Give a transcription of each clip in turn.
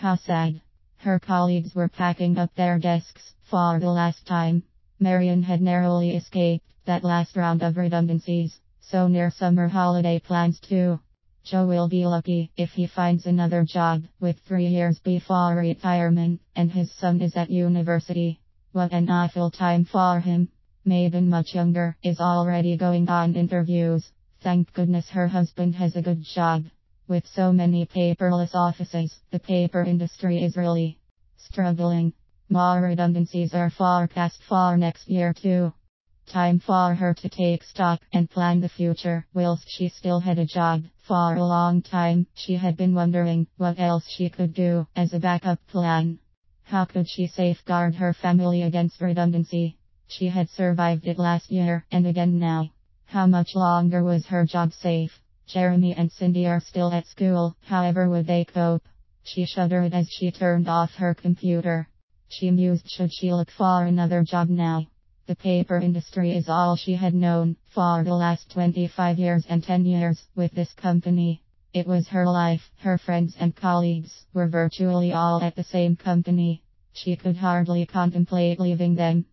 How sad. Her colleagues were packing up their desks for the last time. Marion had narrowly escaped that last round of redundancies, so near summer holiday plans too. Joe will be lucky if he finds another job with 3 years before retirement, and his son is at university. What an awful time for him. Megan, much younger, is already going on interviews. Thank goodness her husband has a good job. With so many paperless offices, the paper industry is really struggling. More redundancies are forecast for next year too. Time for her to take stock and plan the future. Whilst she still had a job, for a long time, she had been wondering what else she could do as a backup plan. How could she safeguard her family against redundancy? She had survived it last year and again now. How much longer was her job safe? Jeremy and Cindy are still at school, however would they cope? She shuddered as she turned off her computer. She mused, should she look for another job now? The paper industry is all she had known for the last 25 years and 10 years with this company. It was her life. Her friends and colleagues were virtually all at the same company. She could hardly contemplate leaving them.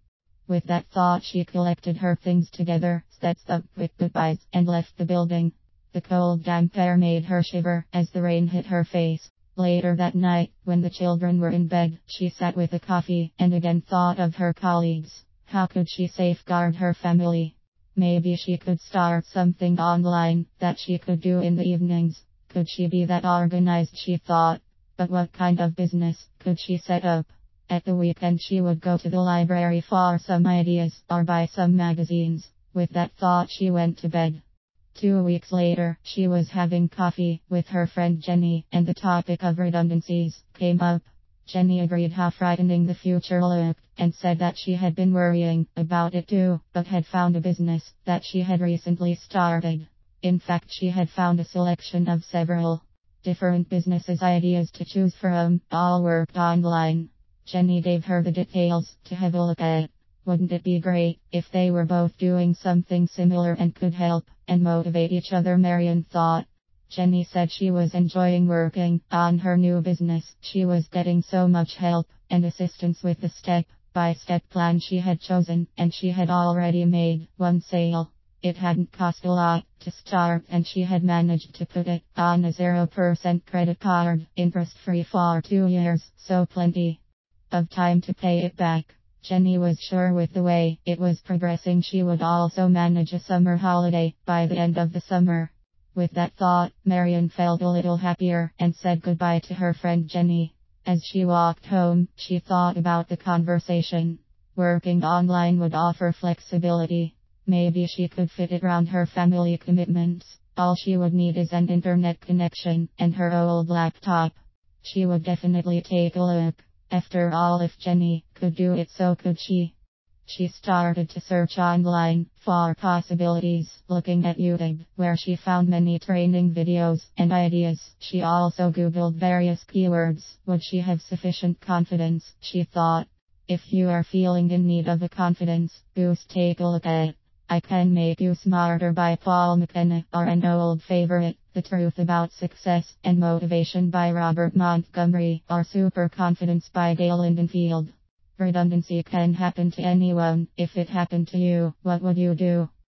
With that thought, she collected her things together, said some quick goodbyes, and left the building. The cold damp air made her shiver as the rain hit her face. Later that night, when the children were in bed, she sat with a coffee and again thought of her colleagues. How could she safeguard her family? Maybe she could start something online that she could do in the evenings. Could she be that organized, she thought. But what kind of business could she set up? At the weekend she would go to the library for some ideas or buy some magazines. With that thought she went to bed. 2 weeks later, she was having coffee with her friend Jenny, and the topic of redundancies came up. Jenny agreed how frightening the future looked, and said that she had been worrying about it too, but had found a business that she had recently started. In fact, she had found a selection of several different businesses ideas to choose from, all worked online. Jenny gave her the details to have a look at. Wouldn't it be great if they were both doing something similar and could help and motivate each other, Marion thought. Jenny said she was enjoying working on her new business. She was getting so much help and assistance with the step-by-step plan she had chosen, and she had already made one sale. It hadn't cost a lot to start, and she had managed to put it on a 0% credit card, interest-free for 2 years, so plenty of time to pay it back. Jenny was sure with the way it was progressing she would also manage a summer holiday by the end of the summer. With that thought, Marion felt a little happier and said goodbye to her friend Jenny. As she walked home, she thought about the conversation. Working online would offer flexibility. Maybe she could fit it around her family commitments. All she would need is an internet connection and her old laptop. She would definitely take a look. After all, if Jenny could do it, so could she. She started to search online for possibilities, looking at YouTube, where she found many training videos and ideas. She also Googled various keywords. Would she have sufficient confidence, she thought. If you are feeling in need of a confidence boost, take a look at I Can Make You Smarter by Paul McKenna, or an old favorite, The Truth About Success and Motivation by Robert Montgomery, or Super Confidence by Dale Lindenfield. Redundancy can happen to anyone. If it happened to you, what would you do?